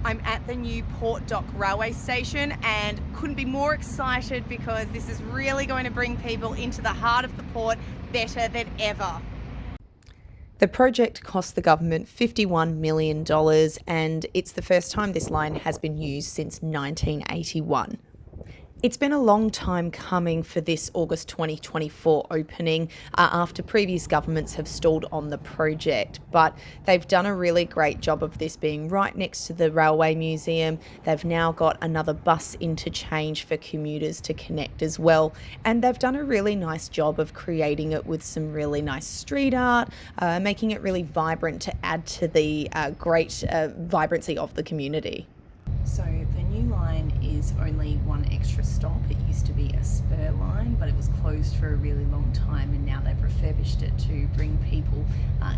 I'm at the new Port Dock railway station and couldn't be more excited because this is really going to bring people into the heart of the port better than ever. The project cost the government $51 million and it's the first time this line has been used since 1981. It's been a long time coming for this August 2024 opening after previous governments have stalled on the project, but they've done a really great job of this being right next to the Railway Museum. They've now got another bus interchange for commuters to connect as well, and they've done a really nice job of creating it with some really nice street art, making it really vibrant to add to the great vibrancy of the community. So the new line is only one extra stop. It used to be a spur line, but it was closed for a really long time, and now they've refurbished it to bring people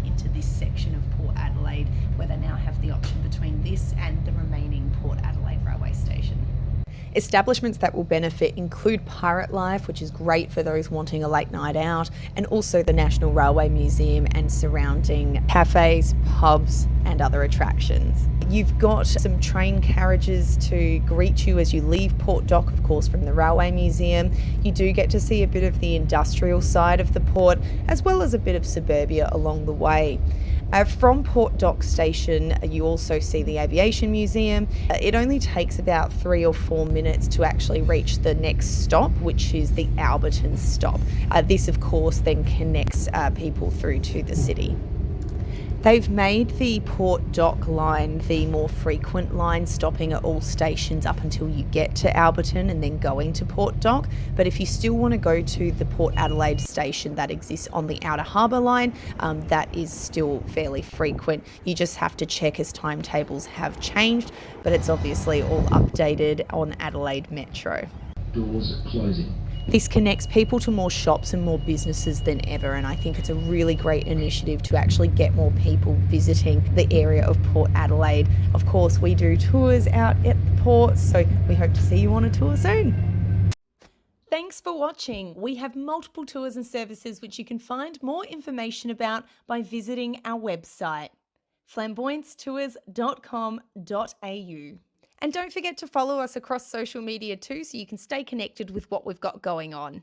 into this section of Port Adelaide, where they now have the option between this and the remaining Port Adelaide railway station. Establishments that will benefit include Pirate Life, which is great for those wanting a late night out, and also the National Railway Museum and surrounding cafes, pubs and other attractions. You've got some train carriages to greet you as you leave Port Dock, of course, from the Railway Museum. You do get to see a bit of the industrial side of the port, as well as a bit of suburbia along the way. From Port Dock Station, you also see the Aviation Museum. It only takes about 3 or 4 minutes to actually reach the next stop, which is the Alberton stop. This, of course, then connects people through to the city. They've made the Port Dock line the more frequent line, stopping at all stations up until you get to Alberton and then going to Port Dock. But if you still want to go to the Port Adelaide station that exists on the Outer Harbour line, that is still fairly frequent. You just have to check as timetables have changed, but it's obviously all updated on Adelaide Metro. Doors closing. This connects people to more shops and more businesses than ever, and I think it's a really great initiative to actually get more people visiting the area of Port Adelaide. Of course, we do tours out at the port, so we hope to see you on a tour soon. Thanks for watching. We have multiple tours and services which you can find more information about by visiting our website, flamboyancetours.com.au. And don't forget to follow us across social media too, so you can stay connected with what we've got going on.